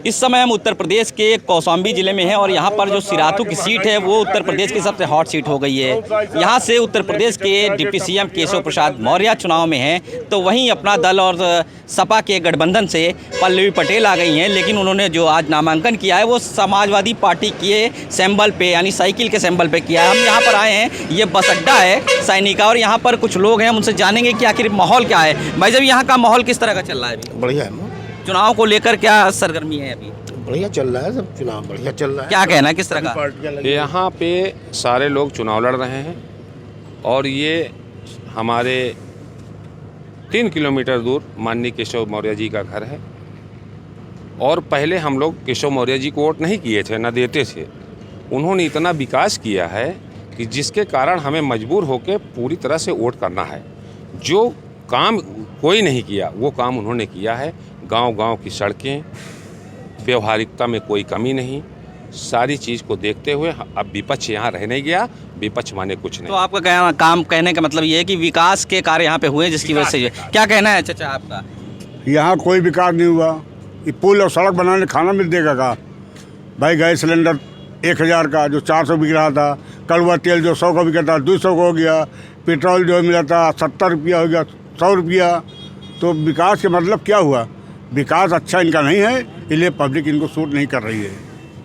इस समय हम उत्तर प्रदेश के कौशाम्बी ज़िले में हैं और यहाँ पर जो सिराथू की सीट है वो उत्तर प्रदेश की सबसे हॉट सीट हो गई है। यहाँ से उत्तर प्रदेश के डिप्टी सीएम केशव प्रसाद मौर्य चुनाव में हैं, तो वहीं अपना दल और सपा के गठबंधन से पल्लवी पटेल आ गई हैं। लेकिन उन्होंने जो आज नामांकन किया है वो समाजवादी पार्टी के सिंबल पे यानी साइकिल के सिंबल पे किया है। हम यहाँ पर आए हैं, ये बस अड्डा है सैनिका, और यहाँ पर कुछ लोग हैं, उनसे जानेंगे कि आखिर माहौल क्या है। भाई साहब, यहाँ का माहौल किस तरह का चल रहा है अभी? बढ़िया है, चुनाव को लेकर क्या सरगर्मी है अभी? बढ़िया चल रहा है, सब चुनाव बढ़िया चल रहा है। क्या कहना है, किस तरह का? यहाँ पे सारे लोग चुनाव लड़ रहे हैं और ये हमारे 3 किलोमीटर दूर माननीय केशव मौर्य जी का घर है। और पहले हम लोग केशव मौर्य जी को वोट नहीं किए थे, न देते थे। उन्होंने इतना विकास किया है कि जिसके कारण हमें मजबूर होकर पूरी तरह से वोट करना है। जो काम कोई नहीं किया वो काम उन्होंने किया है। गांव-गांव की सड़कें, व्यवहारिकता में कोई कमी नहीं, सारी चीज़ को देखते हुए अब विपक्ष यहाँ रह नहीं गया। विपक्ष माने कुछ नहीं। तो आपका काम कहने का मतलब ये है कि विकास के कार्य यहाँ पे हुए जिसकी वजह से क्या कहना है चाचा आपका? यहाँ कोई विकास नहीं हुआ। ये पुल और सड़क बनाने खाना मिल देगा का भाई? गैस सिलेंडर 1000 का जो 400 बिक रहा था, कड़वा तेल जो 100 का बिका था 200 का हो गया, पेट्रोल जो मिला था 70 रुपया हो गया 100 रुपया। तो विकास के मतलब क्या हुआ? विकास अच्छा इनका नहीं है, इसलिए पब्लिक इनको सूट नहीं कर रही है।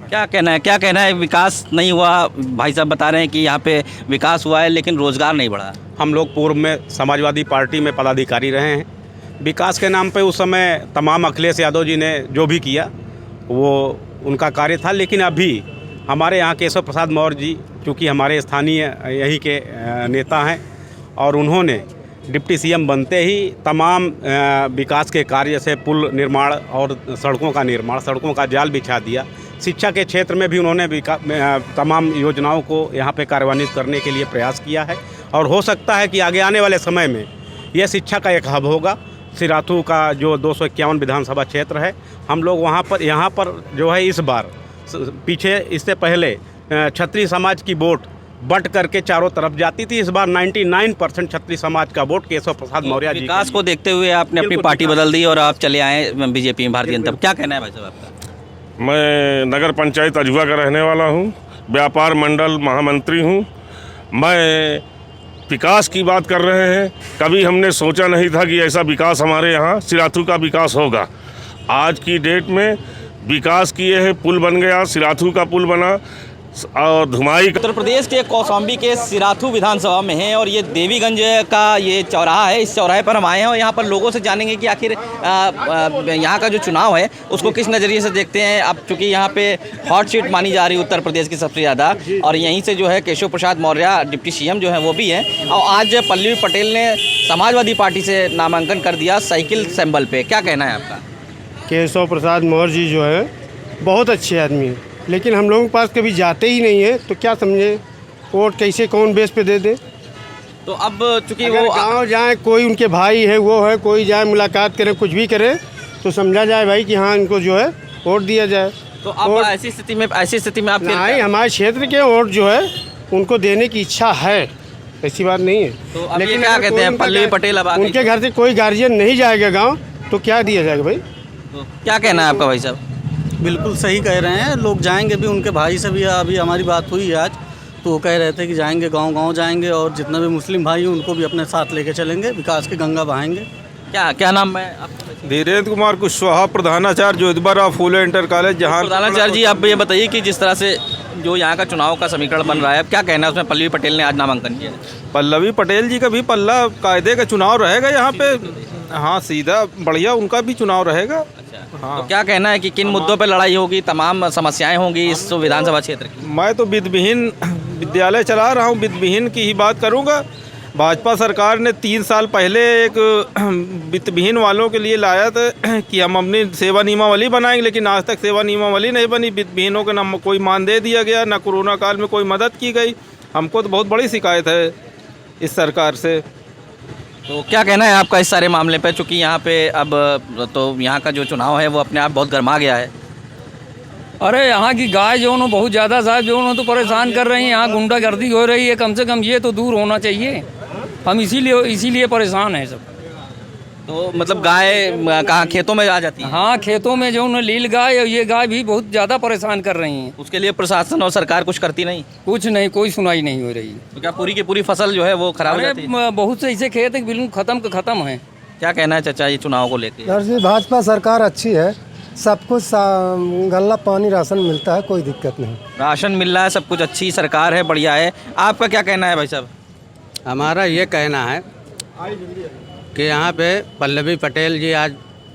क्या कहना है विकास नहीं हुआ? भाई साहब बता रहे हैं कि यहाँ पे विकास हुआ है लेकिन रोजगार नहीं बढ़ा। हम लोग पूर्व में समाजवादी पार्टी में पदाधिकारी रहे हैं। विकास के नाम पे उस समय तमाम अखिलेश यादव जी ने जो भी किया वो उनका कार्य था। लेकिन अभी हमारे यहाँ केशव प्रसाद मौर्य जी चूँकि हमारे स्थानीय यहीं के नेता हैं और उन्होंने डिप्टी सीएम बनते ही तमाम विकास के कार्य जैसे पुल निर्माण और सड़कों का निर्माण, सड़कों का जाल बिछा दिया। शिक्षा के क्षेत्र में भी उन्होंने तमाम योजनाओं को यहाँ पे कार्यान्वित करने के लिए प्रयास किया है। और हो सकता है कि आगे आने वाले समय में यह शिक्षा का एक हब होगा। सिराथू का जो 251 विधानसभा क्षेत्र है, हम लोग वहाँ पर यहाँ पर जो है इस बार पीछे इससे पहले क्षत्रिय समाज की वोट बट करके चारों तरफ जाती थी। इस बार 99% क्षत्रिय समाज का वोट केशव प्रसाद मौर्य जी। विकास को देखते हुए आपने अपनी पार्टी बदल दी और आप चले आए बीजेपी में, भारतीय जनता। क्या कहना है भाई साहब आपका? मैं नगर पंचायत अजवा का रहने वाला हूँ, व्यापार मंडल महामंत्री हूँ। मैं विकास की बात कर रहे हैं, कभी हमने सोचा नहीं था कि ऐसा विकास हमारे यहाँ सिराथू का विकास होगा। आज की डेट में विकास किए हैं, पुल बन गया, सिराथू का पुल बना और धुमाई। उत्तर प्रदेश के कौशाम्बी के सिराथू विधानसभा में है और ये देवीगंज का ये चौराहा है। इस चौराहे पर हम आए हैं और यहाँ पर लोगों से जानेंगे कि आखिर यहाँ का जो चुनाव है उसको किस नज़रिए से देखते हैं। अब चूँकि यहाँ पे हॉट सीट मानी जा रही है उत्तर प्रदेश की सबसे ज़्यादा, और यहीं से जो है केशव प्रसाद मौर्य डिप्टी सीएम जो है वो भी हैं। और आज पल्लवी पटेल ने समाजवादी पार्टी से नामांकन कर दिया साइकिल सिंबल पे। क्या कहना है आपका? केशव प्रसाद मौर्य जी जो है बहुत अच्छे आदमी हैं, लेकिन हम लोगों के पास कभी जाते ही नहीं है, तो क्या समझे वोट कैसे कौन बेस पे दे दे? तो अब चूँकि वो गाँव जाए, कोई उनके भाई है वो है, कोई जाए मुलाकात करे, कुछ भी करे तो समझा जाए भाई कि हाँ इनको जो है वोट दिया जाए। तो अब ऐसी स्थिति में आप नहीं, हमारे क्षेत्र के वोट जो है उनको देने की इच्छा है, ऐसी बात नहीं है। तो लेकिन क्या कहते हैं पल्लवी पटेल, अब उनके घर से कोई गार्जियन नहीं जाएगा गाँव तो क्या दिया जाएगा भाई? तो क्या कहना है आपका भाई साहब? बिल्कुल सही कह रहे हैं, लोग जाएंगे भी। उनके भाई से भी अभी हमारी बात हुई है आज, तो वो कह रहे थे कि जाएंगे, गांव-गांव जाएंगे और जितने भी मुस्लिम भाई हैं उनको भी अपने साथ लेके चलेंगे, विकास की गंगा बहाएंगे। क्या नाम है आपका? धीरेन्द्र कुमार कुशवाहा, प्रधानाचार्य जोधबारा फूले इंटर कॉलेज जहाँ। प्रधानाचार्य जी, आप ये बताइए कि जिस तरह से जो यहाँ का चुनाव का समीकरण बन रहा है, अब क्या कहना है उसमें? पल्लवी पटेल ने आज नामांकन किया। पल्लवी पटेल जी का भी पल्ला कायदे का चुनाव रहेगा यहाँ पे। हाँ, सीधा बढ़िया उनका भी चुनाव रहेगा। हाँ। तो क्या कहना है कि किन मुद्दों पे लड़ाई होगी, तमाम समस्याएं होंगी इस विधानसभा क्षेत्र की? मैं तो वित्तविहीन विद्यालय चला रहा हूँ, वित्तविहीन की ही बात करूँगा। भाजपा सरकार ने 3 साल पहले एक वित्तविहीन वालों के लिए लाया था कि हम अपनी सेवा नियमावली बनाएंगे, लेकिन आज तक सेवा नियमावली नहीं बनी। वित्तविहीनों का ना कोई मानदेय दिया गया, ना कोरोना काल में कोई मदद की गई। हमको तो बहुत बड़ी शिकायत है इस सरकार से। तो क्या कहना है आपका इस सारे मामले पे? चूँकि यहाँ पे अब तो यहाँ का जो चुनाव है वो अपने आप बहुत गर्मा गया है। अरे यहाँ की गाय जो है बहुत ज़्यादा साहब जो है तो परेशान कर रही है। यहाँ गुंडागर्दी हो रही है, कम से कम ये तो दूर होना चाहिए। हम इसीलिए परेशान हैं सब। तो मतलब गाय कहाँ खेतों में आ जाती है? हाँ, खेतों में जो उन्हें लील गाय और ये गाय भी बहुत ज़्यादा परेशान कर रही हैं। उसके लिए प्रशासन और सरकार कुछ करती नहीं? कुछ नहीं, कोई सुनाई नहीं हो रही। तो क्या पूरी की पूरी फसल जो है वो खराब हो जाती है? बहुत से ऐसे खेत है कि बिल्कुल ख़त्म के ख़त्म है। क्या कहना है चाचा ये चुनाव को लेकर? सर जी, भाजपा सरकार अच्छी है, सब कुछ गल्ला पानी राशन मिलता है, कोई दिक्कत नहीं। राशन मिल रहा है, सब कुछ अच्छी सरकार है, बढ़िया है। आपका क्या कहना है भाई साहब? हमारा ये कहना है कि यहाँ पे पल्लवी पटेल जी आज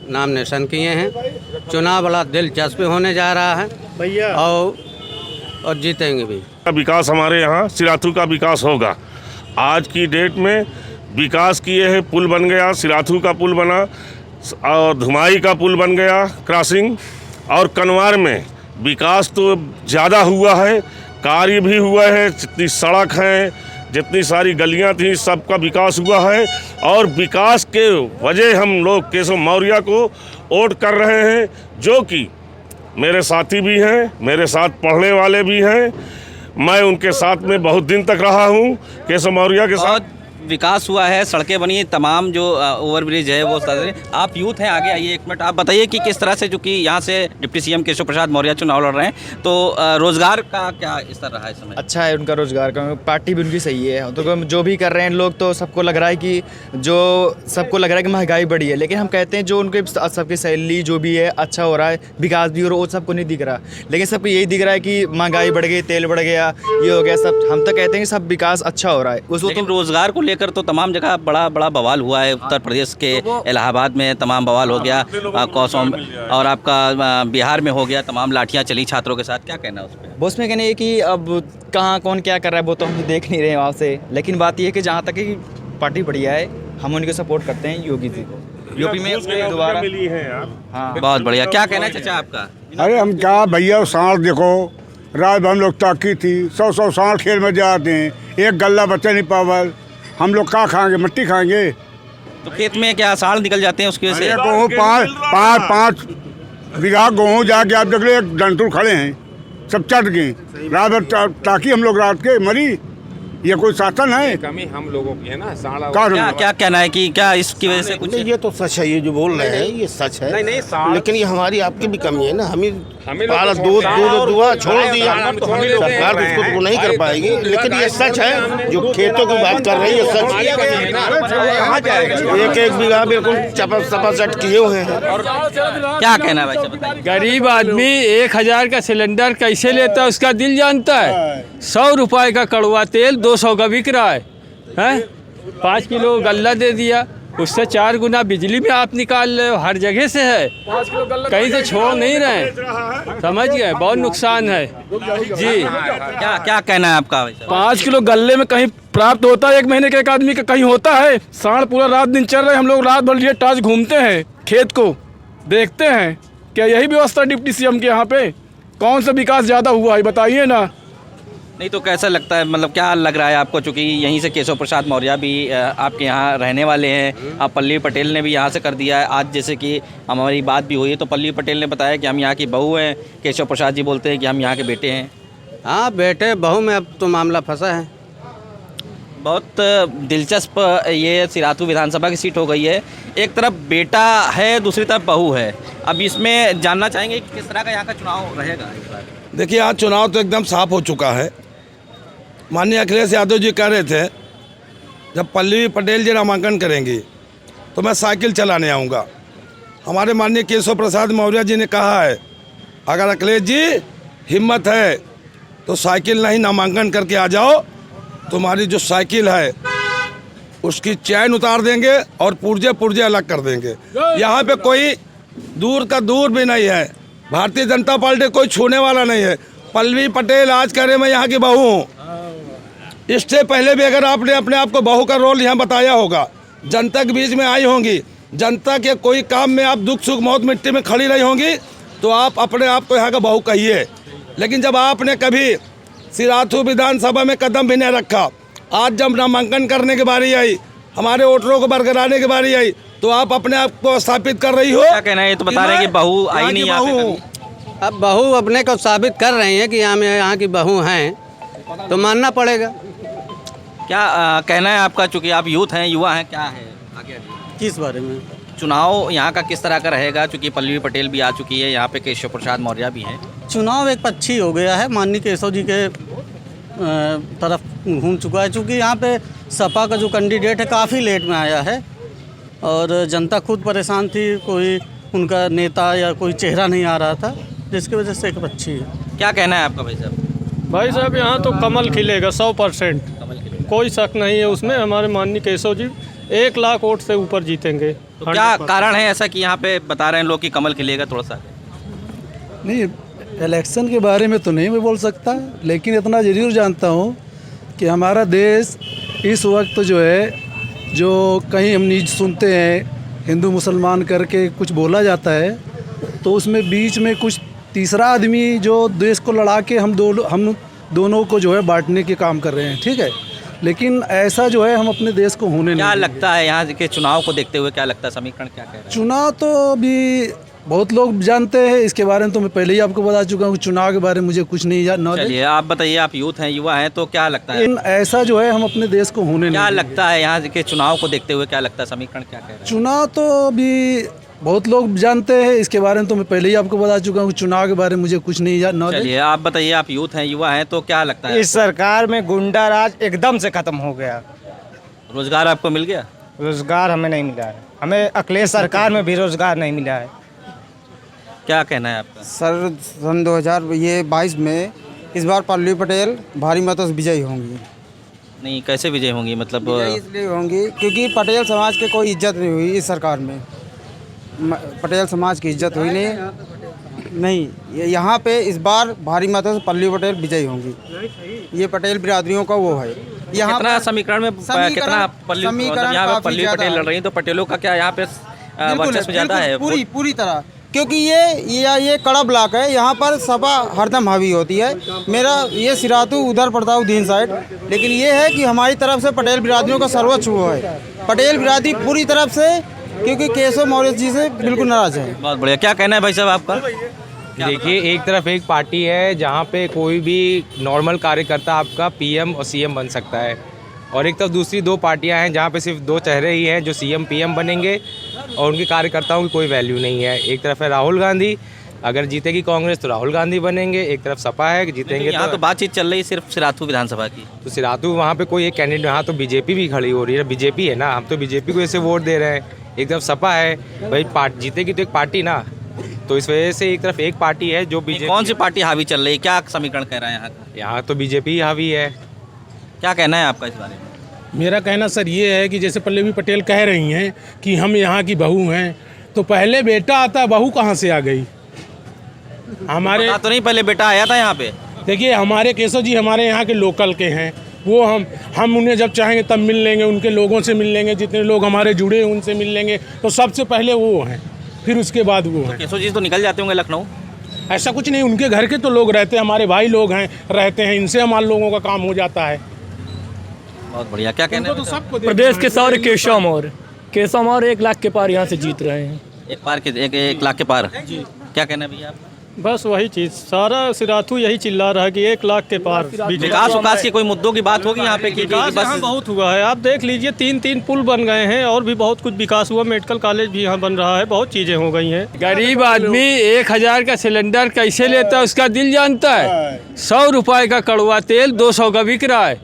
नॉमिनेशन किए हैं। चुनाव बड़ा दिलचस्प होने जा रहा है भैया, और जीतेंगे भी। विकास हमारे यहाँ सिराथू का विकास होगा। आज की डेट में विकास किए हैं, पुल बन गया, सिराथू का पुल बना और धुमाई का पुल बन गया क्रॉसिंग, और कनवार में विकास तो ज़्यादा हुआ है, कार्य भी हुआ है। जितनी सड़क है, जितनी सारी गलियां थी, सबका विकास हुआ है। और विकास के वजह हम लोग केशव मौर्य को वोट कर रहे हैं, जो कि मेरे साथी भी हैं, मेरे साथ पढ़ने वाले भी हैं। मैं उनके साथ में बहुत दिन तक रहा हूं, केशव मौर्य के साथ। विकास हुआ है, सड़कें बनी, तमाम जो ओवरब्रिज है वो सारे। आप यूथ हैं, आगे आइए एक मिनट। आप बताइए कि किस तरह से, जो कि यहाँ से डिप्टी सीएम केशव प्रसाद मौर्य चुनाव लड़ रहे हैं, तो रोजगार का क्या स्तर रहा है इस समय? अच्छा है उनका रोजगार का, पार्टी भी उनकी सही है। तो जो भी कर रहे हैं लोग, तो सबको लग रहा है कि महंगाई बढ़ी है, लेकिन हम कहते हैं जो उनके सबकी सैलरी जो भी है अच्छा हो रहा है, विकास भी हो रहा है, वो सबको नहीं दिख रहा। लेकिन सबको यही दिख रहा है कि महंगाई बढ़ गई, तेल बढ़ गया, ये हो गया सब। हम तो कहते हैं कि सब विकास अच्छा हो रहा है। लेकिन रोजगार को लेकर तो तमाम जगह बड़ा बड़ा बवाल हुआ है। उत्तर प्रदेश के इलाहाबाद में तमाम बवाल हो गया, कौसौम, और आपका बिहार में हो गया, तमाम लाठियां चली छात्रों के साथ। क्या कहना है उस पर? बॉस में कहना है कि अब कहाँ कौन क्या कर रहा है वो तो हम देख नहीं रहे हैं वहाँ से, लेकिन बात यह है कि जहाँ तक कि पार्टी बढ़िया है, हम उनको सपोर्ट करते हैं, योगी जी को। यूपी में दोबारा मिली है यार। हाँ, बहुत बढ़िया। क्या कहना है चाचा आपका? अरे हम क्या भैया, सांड देखो, रात हम लोग ताकी थी, 100 सांड खेल में जाते हैं, एक गल्ला बच्चा नहीं पावल। हम लोग क्या खाएंगे, मिट्टी खाएंगे? तो खेत में क्या साड़ निकल जाते हैं उसकी वजह से? गेहूँ 5 बीघा गेहूँ जाके आप देख लो, एक डंटूर खड़े हैं, सब चट गए। रात भर ताकि हम लोग रात के मरी, ये कोई शासन है? कमी हम लोगों की है ना। क्या कहना है कि क्या इसकी वजह से कुछ? ये तो सच है, ये जो बोल रहे हैं ये सच है। नहीं, लेकिन ये हमारी दूध छोड़ दिया, सरकार उसको नहीं कर पाएगी। लेकिन ये सच है, जो खेतों की बात कर रही है सच। एक बीघा बिल्कुल चपाचट किए हुए हैं। क्या कहना है भाई साहब? गरीब आदमी 1000 का सिलेंडर कैसे लेता है उसका दिल जानता है। 100 रुपए का कड़वा तेल 200 का बिक रहा है? 5 किलो गल्ला दे दिया, उससे 4 गुना बिजली में आप निकाल रहे हो। हर जगह से है, कहीं से छोड़ नहीं रहे, समझ गए? बहुत नुकसान है जी। क्या कहना है आपका भाई साहब? 5 किलो गल्ले में कहीं प्राप्त होता है एक महीने के एक आदमी का? कहीं होता है? सांड पूरा रात दिन चल रहे, हम लोग रात भर लिए टाच घूमते हैं, खेत को देखते हैं। क्या यही व्यवस्था डिप्टी सीएम के यहाँ पे? कौन सा विकास ज़्यादा हुआ है बताइए ना। नहीं तो कैसा लगता है, मतलब क्या लग रहा है आपको? चूँकि यहीं से केशव प्रसाद मौर्य भी आपके यहाँ रहने वाले हैं, अब पल्लवी पटेल ने भी यहाँ से कर दिया है। आज जैसे कि हमारी बात भी हुई है, तो पल्लवी पटेल ने बताया कि हम यहाँ की बहू हैं, केशव प्रसाद जी बोलते हैं कि हम यहाँ के बेटे हैं। हाँ, बेटे बहू में अब तो मामला फंसा है। बहुत दिलचस्प ये सिराथू विधानसभा की सीट हो गई है। एक तरफ बेटा है, दूसरी तरफ बहू है। अब इसमें जानना चाहेंगे कि किस तरह का यहाँ का चुनाव रहेगा इस बार? देखिए, आज चुनाव तो एकदम साफ हो चुका है। माननीय अखिलेश यादव जी कह रहे थे जब पल्लवी पटेल जी नामांकन करेंगी तो मैं साइकिल चलाने आऊँगा। हमारे माननीय केशव प्रसाद मौर्य जी ने कहा है अगर अखिलेश जी हिम्मत है तो साइकिल नहीं नामांकन करके आ जाओ, तुम्हारी जो साइकिल है उसकी चैन उतार देंगे और पुर्जे अलग कर देंगे। यहाँ पे कोई दूर का दूर भी नहीं है, भारतीय जनता पार्टी कोई छूने वाला नहीं है। पल्लवी पटेल आज कह रहे मैं यहाँ की बहू हूँ, इससे पहले भी अगर आपने अपने आप को बहू का रोल यहाँ बताया होगा, जनता के बीच में आई होंगी, जनता के कोई काम में आप दुख सुख मौत मिट्टी में खड़ी रही होंगी, तो आप अपने आप को यहाँ का बहू कहिए। लेकिन जब आपने कभी सिराथू विधानसभा में कदम भी नहीं रखा, आज जब नामांकन करने की बारी आई, हमारे वोटरों को बरकराने की बारी आई, तो आप अपने आप को स्थापित कर रही हो। क्या कहना है? ये तो बता रहे हैं कि बहू आई नहीं यहाँ पे। अब बहू अपने को साबित कर रही हैं कि हम यहाँ की बहू हैं, तो मानना पड़ेगा। क्या कहना है आपका? चूँकि आप यूथ हैं, युवा हैं, क्या है आगे? किस बारे में? चुनाव यहाँ का किस तरह का रहेगा, चूँकि पल्लवी पटेल भी आ चुकी है, यहाँ पे केशव प्रसाद मौर्य भी हैं। चुनाव एक पक्षी हो गया है, माननीय केशव जी के तरफ घूम चुका है, चूँकि यहाँ पे सपा का जो कैंडिडेट है काफ़ी लेट में आया है और जनता खुद परेशान थी, कोई उनका नेता या कोई चेहरा नहीं आ रहा था, जिसकी वजह से एक पक्षी है। क्या कहना है आपका भाई साहब? भाई साहब यहाँ तो कमल खिलेगा 100%, कोई शक नहीं है उसमें। हमारे माननीय केशव जी 1 लाख वोट से ऊपर जीतेंगे। तो क्या कारण है ऐसा कि यहाँ पे बता रहे हैं लोग कि कमल खिलेगा? थोड़ा सा नहीं, इलेक्शन के बारे में तो नहीं मैं बोल सकता, लेकिन इतना ज़रूर जानता हूँ कि हमारा देश इस वक्त जो है, जो कहीं हम न्यूज़ सुनते हैं हिंदू मुसलमान करके कुछ बोला जाता है, तो उसमें बीच में कुछ तीसरा आदमी जो देश को लड़ा के हम दोनों को जो है बांटने के काम कर रहे हैं, ठीक है। लेकिन ऐसा जो है हम अपने देश को होने नहीं। क्या लगता है यहाँ के चुनाव को देखते हुए, क्या लगता है समीकरण क्या कह रहा है? चुनाव तो अभी बहुत लोग जानते हैं, इसके बारे में तो मैं पहले ही आपको बता चुका हूँ। चुनाव के बारे में मुझे कुछ नहीं नॉलेज। चलिए आप बताइए, आप यूथ हैं, युवा हैं, तो क्या लगता है ऐसा जो है हम अपने देश को होने नहीं। क्या लगता है यहाँ के चुनाव को देखते हुए, क्या लगता है समीकरण क्या कह रहा है? चुनाव तो अभी बहुत लोग जानते हैं, इसके बारे में तो मैं पहले ही आपको बता चुका हूँ। चुनाव के बारे में मुझे कुछ नहीं नॉलेज। चलिए आप बताइए, आप यूथ हैं, युवा हैं, तो क्या लगता है इस सरकार में गुंडा राज एकदम से खत्म हो गया। रोजगार आपको मिल गया? रोजगार हमें नहीं मिला है, हमें अखिलेश सरकार में भी रोजगार नहीं मिला है। क्या कहना है आपका? सर सन 2022 में इस बार पल्लवी पटेल भारी मतों से विजयी होंगी। नहीं, कैसे विजय होंगी? मतलब इसलिए होंगी क्योंकि पटेल समाज के कोई इज्जत नहीं हुई इस सरकार में। पटेल समाज की इज्जत हुई नहीं, यहाँ पे इस बार भारी मतों से पल्लवी पटेल विजयी होंगी। ये पटेल बिरादरियों का वो है। यहाँ कितना समीकरण में कितना पल्लवी, यहाँ पे पल्लवी पटेल लड़ रही है, तो पटेलों का क्या यहाँ पे वर्चस्व ज़्यादा है? पूरी तरह, क्योंकि ये कड़ा ब्लॉक है, यहाँ पर सपा हरदम हावी होती है। मेरा ये सिरातू उधर पड़ता है उदीन साइड, लेकिन ये है कि हमारी तरफ से पटेल बिरादरियों का सर्वोच्च वो है। पटेल बिरादरी पूरी तरफ से, क्योंकि केशव मौर्य जी से बिल्कुल नाराज है। बहुत बढ़िया। क्या कहना है भाई साहब आपका? देखिए, एक तरफ एक पार्टी है जहाँ पे कोई भी नॉर्मल कार्यकर्ता आपका पीएम और सीएम बन सकता है, और एक तरफ दूसरी 2 पार्टियां हैं जहाँ पे सिर्फ 2 चेहरे ही हैं जो सीएम पीएम बनेंगे और उनके कार्यकर्ताओं की कोई वैल्यू नहीं है। एक तरफ है राहुल गांधी, अगर जीतेगी कांग्रेस तो राहुल गांधी बनेंगे, एक तरफ सपा है, जीतेंगे यहाँ तो बातचीत चल रही सिर्फ सिराथू विधानसभा की। तो सिराथू वहाँ पे कोई एक कैंडिडेट, यहाँ तो बीजेपी भी खड़ी हो रही है, बीजेपी है ना, हम तो बीजेपी को ऐसे वोट दे रहे हैं। एक तरफ सपा है, भाई जीतेगी तो एक पार्टी ना, तो इस वजह से एक तरफ एक पार्टी है जो बीजेपी। कौन सी पार्टी हावी चल रही है, क्या समीकरण कह रहा है यहाँ का? यहाँ तो बीजेपी हावी है। क्या कहना है आपका इस बारे में? मेरा कहना सर ये है कि जैसे पल्लवी पटेल कह रही हैं कि हम यहाँ की बहू हैं, तो पहले बेटा आता, बहू कहाँ से आ गई? हमारे तो नहीं, पहले बेटा आया था यहाँ पे। देखिए, हमारे केशव जी हमारे यहाँ के लोकल के हैं, वो हम उन्हें जब चाहेंगे तब मिल लेंगे, उनके लोगों से मिल लेंगे, जितने लोग हमारे जुड़े हैं उनसे मिल लेंगे। तो सबसे पहले वो हैं, फिर उसके बाद वो हैं। केशव जी तो निकल जाते होंगे लखनऊ? ऐसा कुछ नहीं, उनके घर के तो लोग रहते हैं, हमारे भाई लोग हैं रहते हैं, इनसे हमारे लोगों का काम हो जाता है। बहुत बढ़िया। क्या कहना है? प्रदेश के सारे केशव मौर्य 1 लाख के पार यहाँ से जीत रहे हैं। 1 लाख के पार जी। क्या कहना है भैया आप? बस वही चीज़, सारा सिराथू यही चिल्ला रहा है कि 1 लाख के पार। विकास के कोई मुद्दों की बात होगी यहाँ पे? विकास यहाँ बहुत हुआ है, आप देख लीजिए, 3 पुल बन गए हैं और भी बहुत कुछ विकास हुआ। मेडिकल कॉलेज भी यहाँ बन रहा है, बहुत चीज़ें हो गई हैं। गरीब आदमी 1000 का सिलेंडर कैसे लेता है उसका दिल जानता है। 100 रुपये का कड़वा तेल 200 का बिक रहा है।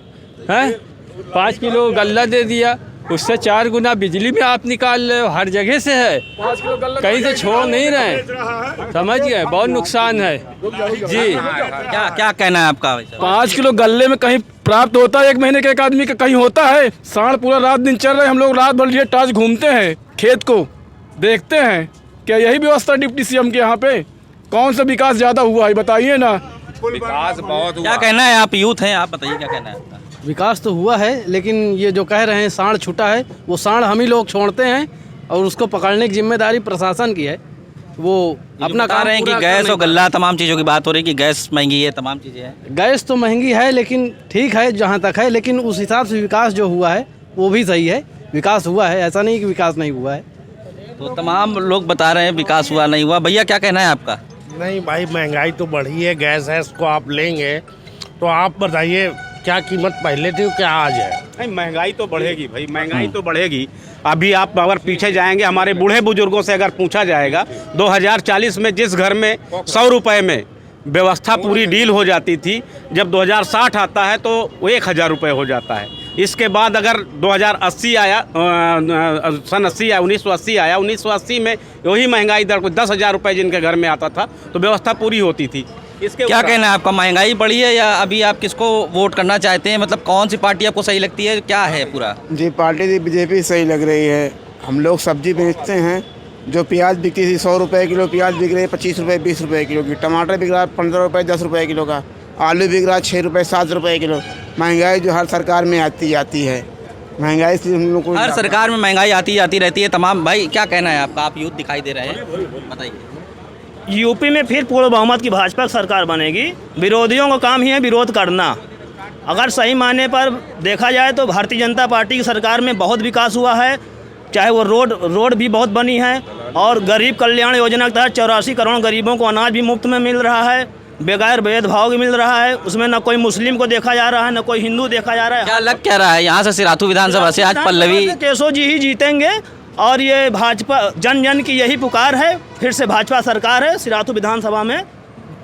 5 किलो गल्ला दे दिया, उससे 4 गुना बिजली में आप निकाल रहे हो। हर जगह से है, कहीं से छोड़ नहीं रहे, समझ गए? बहुत नुकसान है जी। क्या कहना है आपका? 5 किलो गल्ले में कहीं प्राप्त होता है 1 महीने के एक आदमी का? कहीं होता है? सांड पूरा रात दिन चल रहे, हम लोग रात भर ये टाच घूमते हैं, खेत को देखते हैं। क्या यही व्यवस्था डिप्टी सीएम के यहाँ पे? कौन सा विकास ज़्यादा हुआ है बताइए ना। विकास बहुत हुआ। क्या कहना है? आप यूथ हैं, आप बताइए क्या कहना है आपका? विकास तो हुआ है, लेकिन ये जो कह रहे हैं सांड छूटा है, वो सांड हम ही लोग छोड़ते हैं और उसको पकड़ने की जिम्मेदारी प्रशासन की है। वो अपना बता रहे हैं कि गैस और गल्ला तमाम चीज़ों की बात हो रही है कि गैस महंगी है, तमाम चीज़ें हैं। गैस तो महंगी है, लेकिन ठीक है जहाँ तक है, लेकिन उस हिसाब से विकास जो हुआ है वो भी सही है। विकास हुआ है, ऐसा नहीं कि विकास नहीं हुआ है। तो तमाम लोग बता रहे हैं विकास हुआ नहीं हुआ। भैया क्या कहना है आपका? नहीं भाई, महंगाई तो बढ़ी है, गैस है, इसको आप लेंगे तो आप बताइए क्या कीमत पहले थी क्या आज है। नहीं, महंगाई तो बढ़ेगी भाई, महंगाई तो बढ़ेगी। अभी आप अगर पीछे जाएंगे, हमारे बूढ़े बुजुर्गों से अगर पूछा जाएगा 2040 में जिस घर में 100 रुपये में व्यवस्था पूरी डील हो जाती थी, जब 2060 आता है तो वो 1000 रुपये हो जाता है। इसके बाद अगर 2080 आया, सन 80 आया, 1980 आया, 1980 में वही महंगाई दर को 10,000 रुपये जिनके घर में आता था तो व्यवस्था पूरी होती थी। इसके क्या कहना है आपका, महंगाई बढ़ी है या अभी आप किसको वोट करना चाहते हैं? मतलब कौन सी पार्टी आपको सही लगती है, क्या है पूरा? जी पार्टी बीजेपी सही लग रही है। हम लोग सब्जी बेचते हैं, जो प्याज बिकती थी 100 रुपये किलो, प्याज बिक रही है 25 रुपये 20 रुपये किलो की। टमाटर बिक रहा है 15 रुपये 10 रुपये किलो का। आलू बिक रहा है 6 रुपये 7 रुपये किलो। महंगाई जो हर सरकार में आती जाती है, महंगाई से हम लोग को हर सरकार में महंगाई आती जाती रहती है तमाम। भाई क्या कहना है आपका, आप यूथ दिखाई दे रहे हैं, बताइए। यूपी में फिर पूर्ण बहुमत की भाजपा सरकार बनेगी। विरोधियों का काम ही है विरोध करना। अगर सही मायने पर देखा जाए तो भारतीय जनता पार्टी की सरकार में बहुत विकास हुआ है, चाहे वो रोड भी बहुत बनी है, और गरीब कल्याण योजना के तहत 84 करोड़ गरीबों को अनाज भी मुफ्त में मिल रहा है, बगैर भेदभाव भी मिल रहा है। उसमें न कोई मुस्लिम को देखा जा रहा है, न कोई हिंदू देखा जा रहा है। क्या लग क्या रहा है यहाँ से सिराथू विधानसभा से आज पल्लवी केशव जी ही जीतेंगे, और ये भाजपा जन जन की यही पुकार है, फिर से भाजपा सरकार है। सिराथू विधानसभा में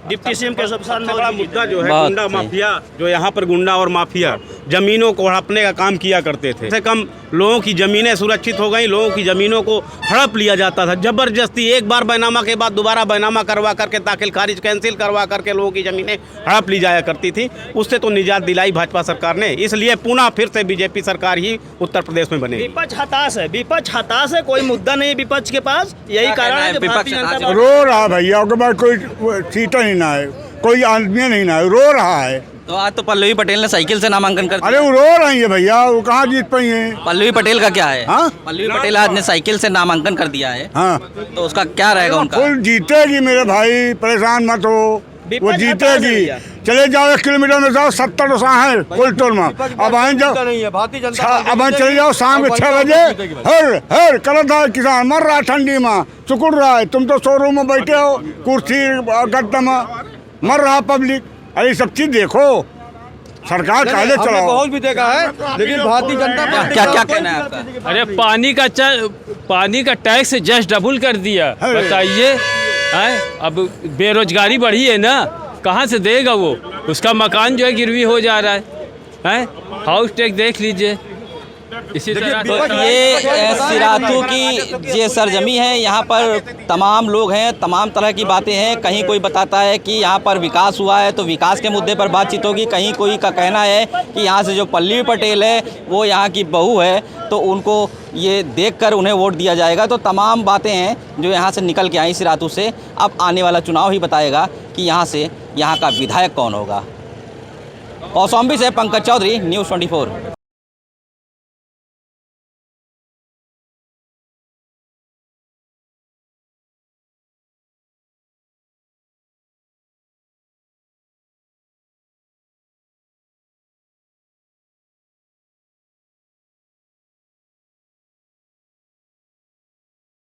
डिप्टी सीएम केशव प्रसाद बड़ा मुद्दा जो है गुंडा माफिया, जो यहाँ पर गुंडा और माफिया जमीनों को हड़पने का काम किया करते थे। कम से कम लोगों की ज़मीनें सुरक्षित हो गई, लोगों की ज़मीनों को हड़प लिया जाता था ज़बरदस्ती। एक बार बैनामा के बाद दोबारा बैनामा करवा करके दाखिल खारिज कैंसिल करवा करके लोगों की ज़मीनें हड़प ली जाया करती थी। उससे तो निजात दिलाई भाजपा सरकार ने, इसलिए पुनः फिर से बीजेपी सरकार ही उत्तर प्रदेश में बनेगी। विपक्ष हताश है, विपक्ष हताश है, कोई मुद्दा नहीं है विपक्ष के पास। यही कारण है कि भारतीय जनता पार्टी रो रहा भैया, उसके बाद कोई सीटा नहीं ना है, कोई आदमी नहीं ना है, रो रहा है। तो आज तो पल्लवी पटेल ने साइकिल से नामांकन कर दिया। अरे वो रो रही है भैया, वो कहाँ जीत पाई है। पल्लवी पटेल का क्या है? हाँ? पल्लवी पटेल आज ने साइकिल से नामांकन कर दिया है। हाँ, तो उसका क्या रहेगा उनका? फुल जीतेगी मेरे भाई, परेशान मत हो, वो जीतेगी। चले जाओ 1 किलोमीटर में जाओ, 70 तो है कुल टोल में। अब आए जाओ, अब चले जाओ शाम के 6 बजे, हर करत है किसान, मर रहा है ठंडी में, चुकुड़ रहा है। तुम तो शोरूम में बैठे हो, कुर्सी गद्दा में, मर रहा पब्लिक। अरे सब चीज देखो, सरकार काले चलाओ। बहुत भी देखा है, लेकिन भारतीय जनता पार्टी क्या क्या कहना है आपका? अरे पानी का टैक्स जस्ट डबल कर दिया, बताइए। अब बेरोजगारी बढ़ी है ना, कहाँ से देगा वो? उसका मकान जो है गिरवी हो जा रहा है। हाउस टैक्स देख लीजिए। इसी तरह तो ये सिराथू की ये सरजमी है, यहाँ पर तमाम लोग हैं, तमाम तरह की बातें हैं। कहीं कोई बताता है कि यहाँ पर विकास हुआ है तो विकास के मुद्दे पर बातचीत होगी, कहीं कोई का कहना है कि यहाँ से जो पल्लवी पटेल है वो यहाँ की बहू है तो उनको ये देखकर उन्हें वोट दिया जाएगा। तो तमाम बातें हैं जो यहाँ से निकल के आई सिराथू से। अब आने वाला चुनाव ही बताएगा कि यहाँ से यहाँ का विधायक कौन होगा। कौशाम्बी से पंकज चौधरी, न्यूज़ 24।